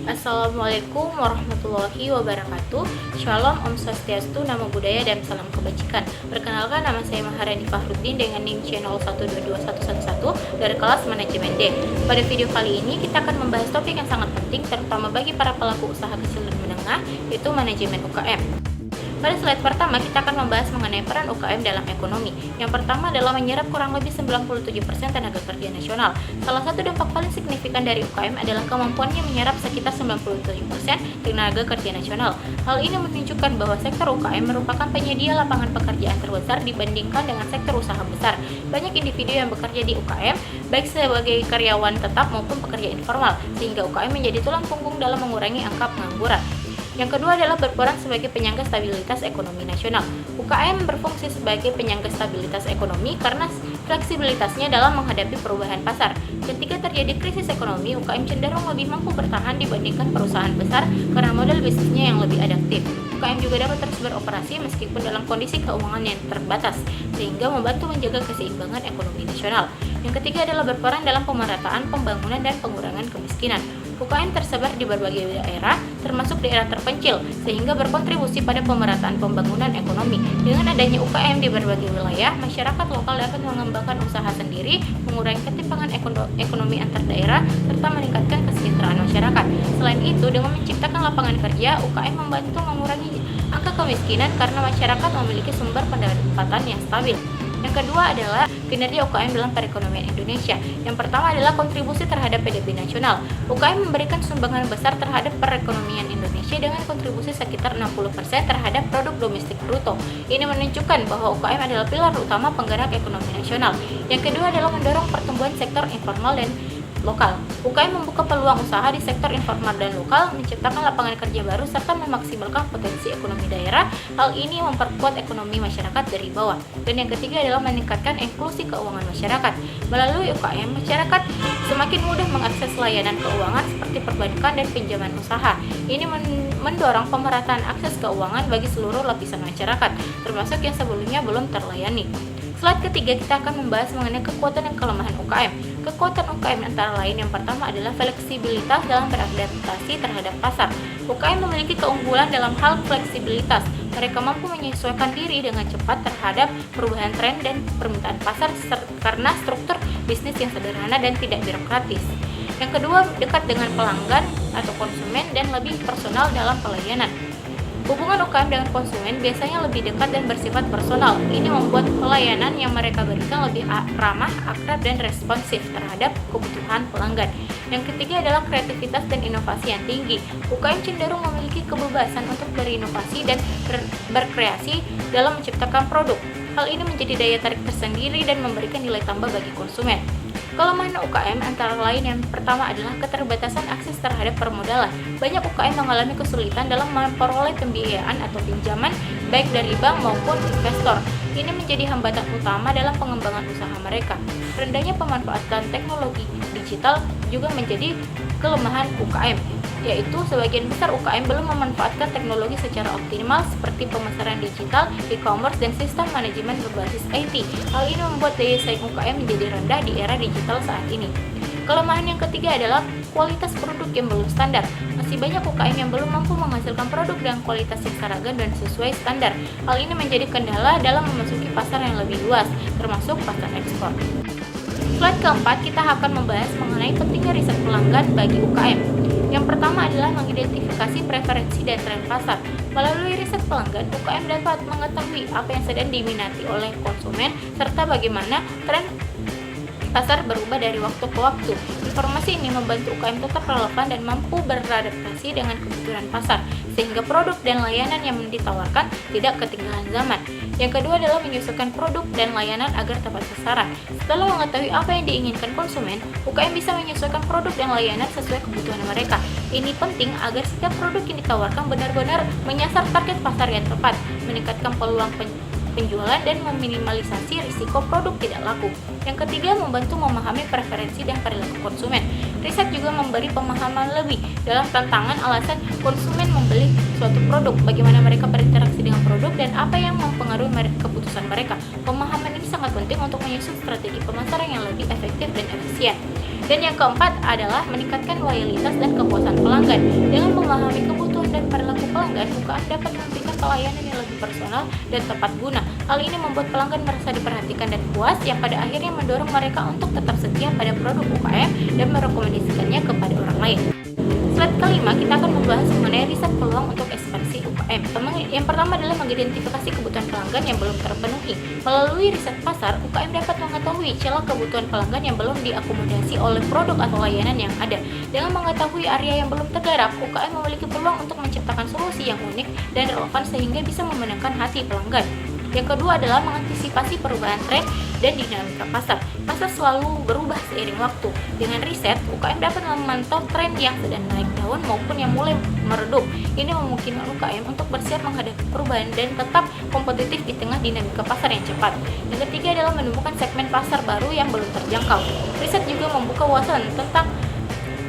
Assalamualaikum warahmatullahi wabarakatuh. Shalom, Om Swastiastu, Namo Buddhaya, dan salam kebajikan. Perkenalkan, nama saya Maharani Fahruddin dengan NIM channel 122111 dari kelas Manajemen D. Pada video kali ini kita akan membahas topik yang sangat penting terutama bagi para pelaku usaha kecil dan menengah, yaitu manajemen UKM. Pada slide pertama, kita akan membahas mengenai peran UKM dalam ekonomi. Yang pertama adalah menyerap kurang lebih 97% tenaga kerja nasional. Salah satu dampak paling signifikan dari UKM adalah kemampuannya menyerap sekitar 97% tenaga kerja nasional. Hal ini menunjukkan bahwa sektor UKM merupakan penyedia lapangan pekerjaan terbesar dibandingkan dengan sektor usaha besar. Banyak individu yang bekerja di UKM, baik sebagai karyawan tetap maupun pekerja informal, sehingga UKM menjadi tulang punggung dalam mengurangi angka pengangguran. Yang kedua adalah berperan sebagai penyangga stabilitas ekonomi nasional. UKM berfungsi sebagai penyangga stabilitas ekonomi karena fleksibilitasnya dalam menghadapi perubahan pasar. Ketika terjadi krisis ekonomi, UKM cenderung lebih mampu bertahan dibandingkan perusahaan besar karena model bisnisnya yang lebih adaptif. UKM juga dapat terus beroperasi meskipun dalam kondisi keuangan yang terbatas, sehingga membantu menjaga keseimbangan ekonomi nasional. Yang ketiga adalah berperan dalam pemerataan, pembangunan, dan pengurangan kemiskinan. UKM tersebar di berbagai daerah, termasuk daerah terpencil, sehingga berkontribusi pada pemerataan pembangunan ekonomi. Dengan adanya UKM di berbagai wilayah, masyarakat lokal dapat mengembangkan usaha sendiri, mengurangi ketimpangan ekonomi antar daerah, serta meningkatkan kesejahteraan masyarakat. Selain itu, dengan menciptakan lapangan kerja, UKM membantu mengurangi angka kemiskinan karena masyarakat memiliki sumber pendapatan yang stabil. Yang kedua adalah kinerja UKM dalam perekonomian Indonesia. Yang pertama adalah kontribusi terhadap PDB nasional. UKM memberikan sumbangan besar terhadap perekonomian Indonesia dengan kontribusi sekitar 60% terhadap produk domestik bruto. Ini menunjukkan bahwa UKM adalah pilar utama penggerak ekonomi nasional. Yang kedua adalah mendorong pertumbuhan sektor informal dan lokal. UKM membuka peluang usaha di sektor informal dan lokal, menciptakan lapangan kerja baru, serta memaksimalkan potensi ekonomi daerah. Hal ini memperkuat ekonomi masyarakat dari bawah. Dan yang ketiga adalah meningkatkan inklusi keuangan masyarakat. Melalui UKM, masyarakat semakin mudah mengakses layanan keuangan seperti perbankan dan pinjaman usaha. Ini mendorong pemerataan akses keuangan bagi seluruh lapisan masyarakat, termasuk yang sebelumnya belum terlayani. Slide ketiga, kita akan membahas mengenai kekuatan dan kelemahan UKM. Kekuatan UKM antara lain yang pertama adalah fleksibilitas dalam beradaptasi terhadap pasar. UKM memiliki keunggulan dalam hal fleksibilitas. Mereka mampu menyesuaikan diri dengan cepat terhadap perubahan tren dan permintaan pasar karena struktur bisnis yang sederhana dan tidak birokratis. Yang kedua, dekat dengan pelanggan atau konsumen dan lebih personal dalam pelayanan. Hubungan UKM dengan konsumen biasanya lebih dekat dan bersifat personal. Ini membuat pelayanan yang mereka berikan lebih ramah, akrab, dan responsif terhadap kebutuhan pelanggan. Yang ketiga adalah kreativitas dan inovasi yang tinggi. UKM cenderung memiliki kebebasan untuk berinovasi dan berkreasi dalam menciptakan produk. Hal ini menjadi daya tarik tersendiri dan memberikan nilai tambah bagi konsumen. Kelemahan UKM antara lain yang pertama adalah keterbatasan akses terhadap permodalan. Banyak UKM mengalami kesulitan dalam memperoleh pembiayaan atau pinjaman baik dari bank maupun investor. Ini menjadi hambatan utama dalam pengembangan usaha mereka. Rendahnya pemanfaatan teknologi digital juga menjadi kelemahan UKM, yaitu sebagian besar UKM belum memanfaatkan teknologi secara optimal seperti pemasaran digital, e-commerce, dan sistem manajemen berbasis IT. Hal ini membuat daya saing UKM menjadi rendah di era digital saat ini. Kelemahan yang ketiga adalah kualitas produk yang belum standar. Masih banyak UKM yang belum mampu menghasilkan produk dengan kualitas yang seragam dan sesuai standar. Hal ini menjadi kendala dalam memasuki pasar yang lebih luas, termasuk pasar ekspor. Slide keempat, kita akan membahas mengenai pentingnya riset pelanggan bagi UKM. Yang pertama adalah mengidentifikasi preferensi dan tren pasar. Melalui riset pelanggan, UKM dapat mengetahui apa yang sedang diminati oleh konsumen serta bagaimana tren pasar berubah dari waktu ke waktu. Informasi ini membantu UKM tetap relevan dan mampu beradaptasi dengan kebutuhan pasar, sehingga produk dan layanan yang ditawarkan tidak ketinggalan zaman. Yang kedua adalah menyesuaikan produk dan layanan agar tepat sasaran. Setelah mengetahui apa yang diinginkan konsumen, UKM bisa menyesuaikan produk dan layanan sesuai kebutuhan mereka. Ini penting agar setiap produk yang ditawarkan benar-benar menyasar target pasar yang tepat, meningkatkan peluang penjualan dan meminimalisasi risiko produk tidak laku. Yang ketiga, membantu memahami preferensi dan perilaku konsumen. Riset juga memberi pemahaman lebih dalam tantangan alasan konsumen membeli suatu produk, bagaimana mereka berinteraksi dengan produk, dan apa yang mempengaruhi keputusan mereka. Pemahaman ini sangat penting untuk menyusun strategi pemasaran yang lebih efektif dan efisien. Dan yang keempat adalah meningkatkan loyalitas dan kepuasan pelanggan. Dengan memahami kebutuhan dan perilaku pelanggan, UKM dapat memberikan pelayanan yang lebih personal dan tepat guna. Hal ini membuat pelanggan merasa diperhatikan dan puas, yang pada akhirnya mendorong mereka untuk tetap setia pada produk UKM dan merekomendasikannya kepada orang lain. Slide kelima, kita akan membahas mengenai riset peluang untuk ekspansi UKM. Yang pertama adalah mengidentifikasi kebutuhan pelanggan yang belum terpenuhi. Melalui riset pasar, UKM dapat mengetahui celah kebutuhan pelanggan yang belum diakomodasi oleh produk atau layanan yang ada. Dengan mengetahui area yang belum tergarap, UKM memiliki peluang untuk menciptakan solusi yang unik dan relevan sehingga bisa memenangkan hati pelanggan. Yang kedua adalah mengantisipasi perubahan tren dan dinamika pasar. Pasar selalu berubah seiring waktu. Dengan riset, UKM dapat memantau tren yang sedang naik daun maupun yang mulai meredup. Ini memungkinkan UKM untuk bersiap menghadapi perubahan dan tetap kompetitif di tengah dinamika pasar yang cepat. Yang ketiga adalah menemukan segmen pasar baru yang belum terjangkau. Riset juga membuka wawasan tentang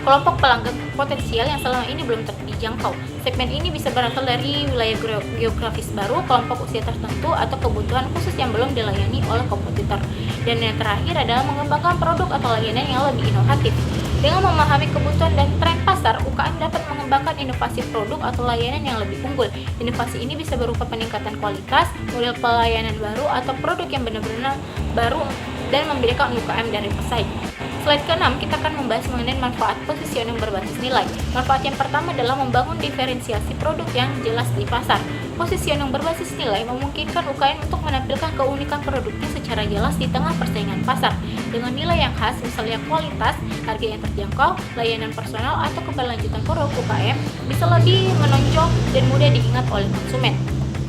kelompok pelanggan potensial yang selama ini belum dijangkau. Segmen ini bisa berasal dari wilayah geografis baru, kelompok usia tertentu, atau kebutuhan khusus yang belum dilayani oleh kompetitor. Dan yang terakhir adalah mengembangkan produk atau layanan yang lebih inovatif. Dengan memahami kebutuhan dan tren pasar, UKM dapat mengembangkan inovasi produk atau layanan yang lebih unggul. Inovasi ini bisa berupa peningkatan kualitas, model pelayanan baru, atau produk yang benar-benar baru dan membedakan UKM dari pesaing. Slide ke-6, kita akan membahas mengenai manfaat positioning berbasis nilai. Manfaat yang pertama adalah membangun diferensiasi produk yang jelas di pasar. Positioning berbasis nilai memungkinkan UKM untuk menampilkan keunikan produknya secara jelas di tengah persaingan pasar. Dengan nilai yang khas, misalnya kualitas, harga yang terjangkau, layanan personal, atau keberlanjutan produk, UKM bisa lebih menonjol dan mudah diingat oleh konsumen.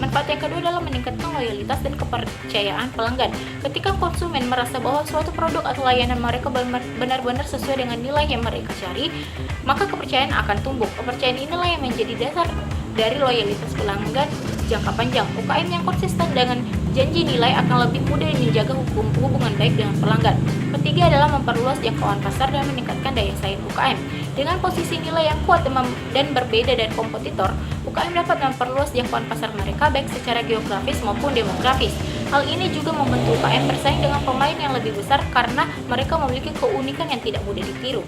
Manfaat yang kedua adalah meningkatkan loyalitas dan kepercayaan pelanggan. Ketika konsumen merasa bahwa suatu produk atau layanan mereka benar-benar sesuai dengan nilai yang mereka cari, maka kepercayaan akan tumbuh. Kepercayaan inilah yang menjadi dasar dari loyalitas pelanggan jangka panjang. UKM yang konsisten dengan janji nilai akan lebih mudah menjaga hubungan baik dengan pelanggan. Ketiga adalah memperluas jangkauan pasar dan meningkatkan daya saing UKM. Dengan posisi nilai yang kuat dan berbeda dari kompetitor, UKM dapat memperluas jangkauan pasar mereka baik secara geografis maupun demografis. Hal ini juga membantu UKM bersaing dengan pemain yang lebih besar karena mereka memiliki keunikan yang tidak mudah ditiru.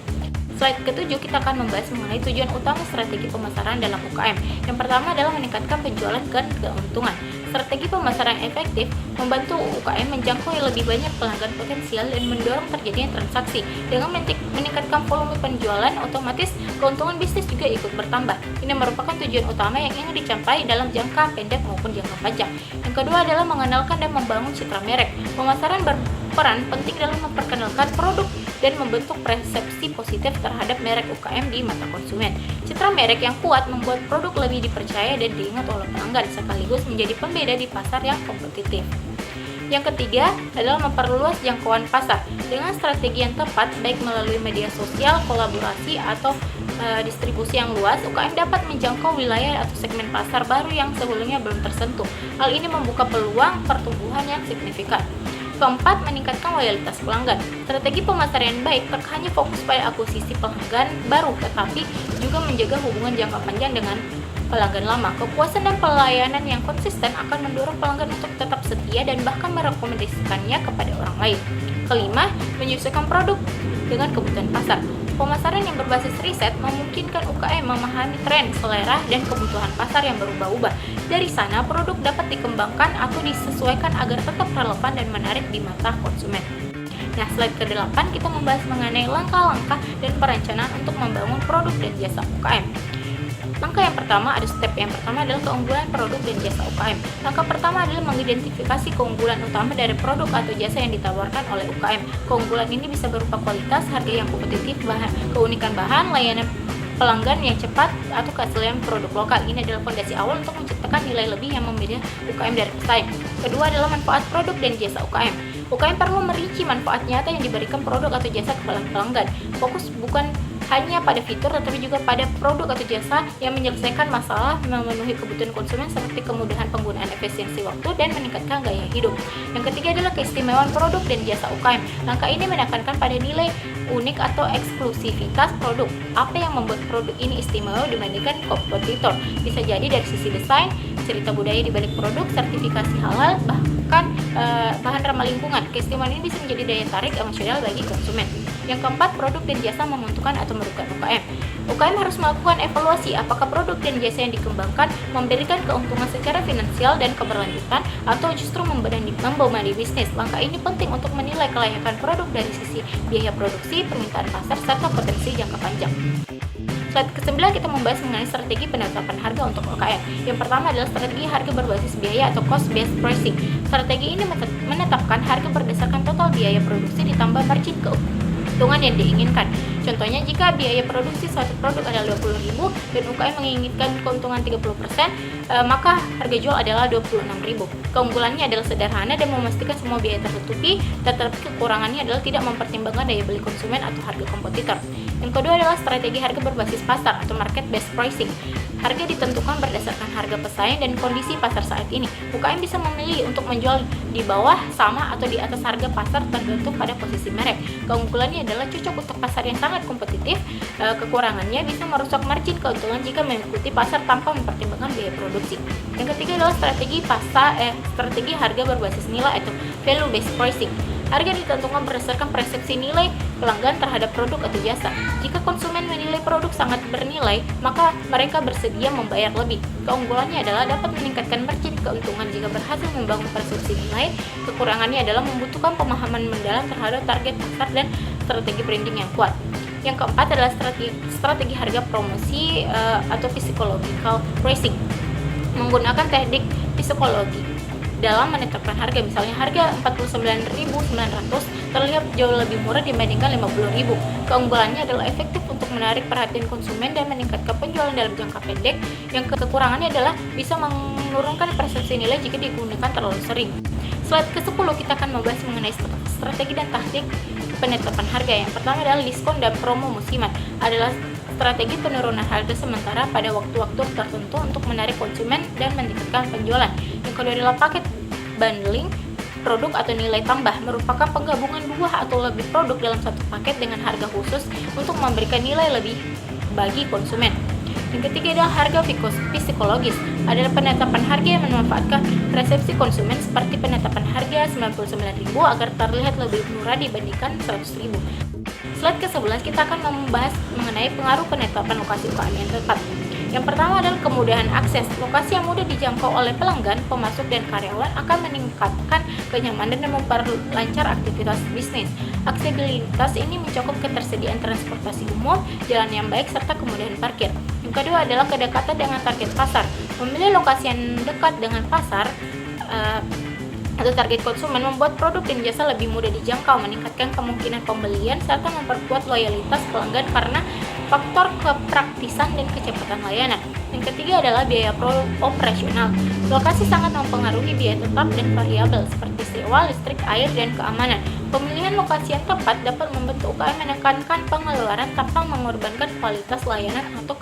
Slide ke-7, kita akan membahas mengenai tujuan utama strategi pemasaran dalam UKM. Yang pertama adalah meningkatkan penjualan dan keuntungan. Strategi pemasaran efektif membantu UKM menjangkau lebih banyak pelanggan potensial dan mendorong terjadinya transaksi. Dengan meningkatkan volume penjualan, otomatis keuntungan bisnis juga ikut bertambah. Ini merupakan tujuan utama yang ingin dicapai dalam jangka pendek maupun jangka panjang. Yang kedua adalah mengenalkan dan membangun citra merek. Pemasaran berperan penting dalam memperkenalkan produk dan membentuk persepsi positif terhadap merek UKM di mata konsumen. Citra merek yang kuat membuat produk lebih dipercaya dan diingat oleh pelanggan, sekaligus menjadi pembeda di pasar yang kompetitif. Yang ketiga adalah memperluas jangkauan pasar. Dengan strategi yang tepat, baik melalui media sosial, kolaborasi, atau distribusi yang luas, UKM dapat menjangkau wilayah atau segmen pasar baru yang sebelumnya belum tersentuh. Hal ini membuka peluang pertumbuhan yang signifikan. Keempat, meningkatkan loyalitas pelanggan. Strategi pemasaran yang baik tak hanya fokus pada akuisisi pelanggan baru, tetapi juga menjaga hubungan jangka panjang dengan pelanggan lama. Kepuasan dan pelayanan yang konsisten akan mendorong pelanggan untuk tetap setia dan bahkan merekomendasikannya kepada orang lain. Kelima, menyesuaikan produk dengan kebutuhan pasar. Pemasaran yang berbasis riset memungkinkan UKM memahami tren, selera, dan kebutuhan pasar yang berubah-ubah. Dari sana, produk dapat dikembangkan atau disesuaikan agar tetap relevan dan menarik di mata konsumen. Nah, slide ke-8 kita membahas mengenai langkah-langkah dan perencanaan untuk membangun produk dan jasa UKM. Langkah yang pertama, step yang pertama adalah keunggulan produk dan jasa UKM. Langkah pertama adalah mengidentifikasi keunggulan utama dari produk atau jasa yang ditawarkan oleh UKM. Keunggulan ini bisa berupa kualitas, harga yang kompetitif, keunikan bahan, layanan pelanggan yang cepat, atau keaslian produk lokal. Ini adalah fondasi awal untuk menciptakan nilai lebih yang membedakan UKM dari pesaing. Kedua adalah manfaat produk dan jasa UKM. UKM perlu merinci manfaat nyata yang diberikan produk atau jasa kepada pelanggan. Fokus bukan hanya pada fitur, tetapi juga pada produk atau jasa yang menyelesaikan masalah, memenuhi kebutuhan konsumen seperti kemudahan penggunaan, efisiensi waktu, dan meningkatkan gaya hidup. Yang ketiga adalah keistimewaan produk dan jasa UKM. Langkah ini menekankan pada nilai unik atau eksklusivitas produk. Apa yang membuat produk ini istimewa dibandingkan kompetitor? Bisa jadi dari sisi desain, cerita budaya di balik produk, sertifikasi halal, bahkan bahan ramah lingkungan. Keistimewaan ini bisa menjadi daya tarik emosional bagi konsumen. Yang keempat, produk dan jasa menguntungkan atau merugikan UKM. UKM harus melakukan evaluasi apakah produk dan jasa yang dikembangkan memberikan keuntungan secara finansial dan keberlanjutan atau justru membebani bisnis. Langkah ini penting untuk menilai kelayakan produk dari sisi biaya produksi, permintaan pasar, serta potensi jangka panjang. Slide ke-9 kita membahas mengenai strategi penetapan harga untuk UKM. Yang pertama adalah strategi harga berbasis biaya atau cost based pricing. Strategi ini menetapkan harga berdasarkan total biaya produksi ditambah margin keuntungan yang diinginkan. Contohnya, jika biaya produksi suatu produk adalah 20.000 dan UKM menginginkan keuntungan 30%, maka harga jual adalah 26.000. Keunggulannya adalah sederhana dan memastikan semua biaya tertutupi, tetapi kekurangannya adalah tidak mempertimbangkan daya beli konsumen atau harga kompetitor. Yang kedua adalah strategi harga berbasis pasar atau market based pricing. Harga ditentukan berdasarkan harga pesaing dan kondisi pasar saat ini. UKM bisa memilih untuk menjual di bawah, sama, atau di atas harga pasar tergantung pada posisi merek. Keunggulannya adalah cocok untuk pasar yang sangat kompetitif. Kekurangannya bisa merusak margin keuntungan jika mengikuti pasar tanpa mempertimbangkan biaya produksi. Yang ketiga adalah strategi harga berbasis nilai atau value based pricing. Harga ditentukan berdasarkan persepsi nilai pelanggan terhadap produk atau jasa. Jika konsumen menilai produk sangat bernilai, maka mereka bersedia membayar lebih. Keunggulannya adalah dapat meningkatkan margin keuntungan jika berhasil membangun persepsi nilai. Kekurangannya adalah membutuhkan pemahaman mendalam terhadap target pasar dan strategi branding yang kuat. Yang keempat adalah strategi harga promosi atau psychological pricing. Menggunakan teknik psikologi dalam menetapkan harga, misalnya harga 49.900 terlihat jauh lebih murah dibandingkan 50.000. Keunggulannya adalah efektif untuk menarik perhatian konsumen dan meningkatkan penjualan dalam jangka pendek. Yang kekurangannya adalah bisa menurunkan persepsi nilai jika digunakan terlalu sering. Slide ke-10 kita akan membahas mengenai strategi dan taktik penetapan harga. Yang pertama adalah diskon dan promo musiman. Adalah strategi penurunan harga sementara pada waktu-waktu tertentu untuk menarik konsumen dan meningkatkan penjualan. Yang kedua adalah paket bundling produk atau nilai tambah, merupakan penggabungan 2 atau lebih produk dalam satu paket dengan harga khusus untuk memberikan nilai lebih bagi konsumen. Yang ketiga adalah harga psikologis, adalah penetapan harga yang memanfaatkan persepsi konsumen seperti penetapan harga 99.000 agar terlihat lebih murah dibandingkan 100.000. Slide ke-11 kita akan membahas mengenai pengaruh penetapan lokasi UKM yang tepat. Yang pertama adalah kemudahan akses. Lokasi yang mudah dijangkau oleh pelanggan, pemasok, dan karyawan akan meningkatkan kenyamanan dan memperlancar aktivitas bisnis. Aksesibilitas ini mencakup ketersediaan transportasi umum, jalan yang baik, serta kemudahan parkir. Yang kedua adalah kedekatan dengan target pasar. Memilih lokasi yang dekat dengan pasar atau target konsumen membuat produk dan jasa lebih mudah dijangkau, meningkatkan kemungkinan pembelian, serta memperkuat loyalitas pelanggan karena faktor kepraktisan dan kecepatan layanan. Yang ketiga adalah biaya operasional. Lokasi sangat mempengaruhi biaya tetap dan variabel seperti sewa, listrik, air, dan keamanan. Pemilihan lokasi yang tepat dapat membantu UKM menekankan pengeluaran tanpa mengorbankan kualitas layanan atau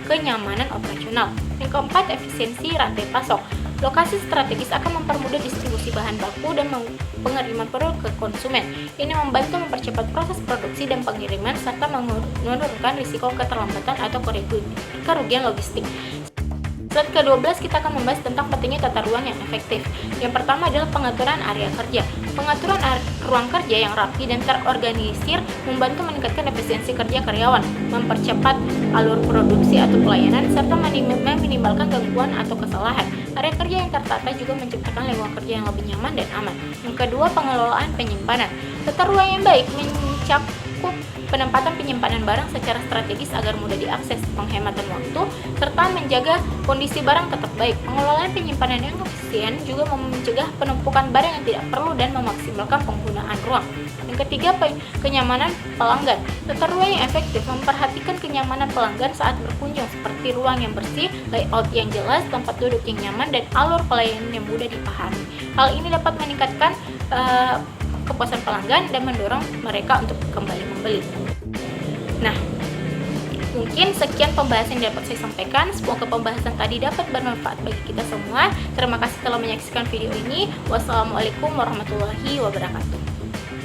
kenyamanan operasional. Yang keempat, efisiensi rantai pasok. Lokasi strategis akan mempermudah distribusi bahan baku dan pengiriman produk ke konsumen. Ini membantu mempercepat proses produksi dan pengiriman serta menurunkan risiko keterlambatan atau kerugian logistik. Slide ke-12 kita akan membahas tentang pentingnya tata ruang yang efektif. Yang pertama adalah pengaturan area kerja. Pengaturan ruang kerja yang rapi dan terorganisir membantu meningkatkan efisiensi kerja karyawan, mempercepat alur produksi atau pelayanan, serta meminimalkan gangguan atau kesalahan. Area kerja yang tertata juga menciptakan lingkungan kerja yang lebih nyaman dan aman. Yang kedua, pengelolaan penyimpanan. Tata ruang yang baik mencakup penempatan penyimpanan barang secara strategis agar mudah diakses, penghematan waktu, serta menjaga kondisi barang tetap baik. Pengelolaan penyimpanan yang efisien juga mencegah penumpukan barang yang tidak perlu dan memaksimalkan penggunaan ruang. Yang ketiga, kenyamanan pelanggan. Tata ruang yang efektif memperhatikan kenyamanan pelanggan saat berkunjung, seperti ruang yang bersih, layout yang jelas, tempat duduk yang nyaman, dan alur pelayanan yang mudah dipahami. Hal ini dapat meningkatkan kepuasan pelanggan dan mendorong mereka untuk kembali membeli. Nah, Mungkin sekian pembahasan yang dapat saya sampaikan. Semoga pembahasan tadi dapat bermanfaat bagi kita semua. Terima kasih telah menyaksikan video ini. Wassalamualaikum warahmatullahi wabarakatuh.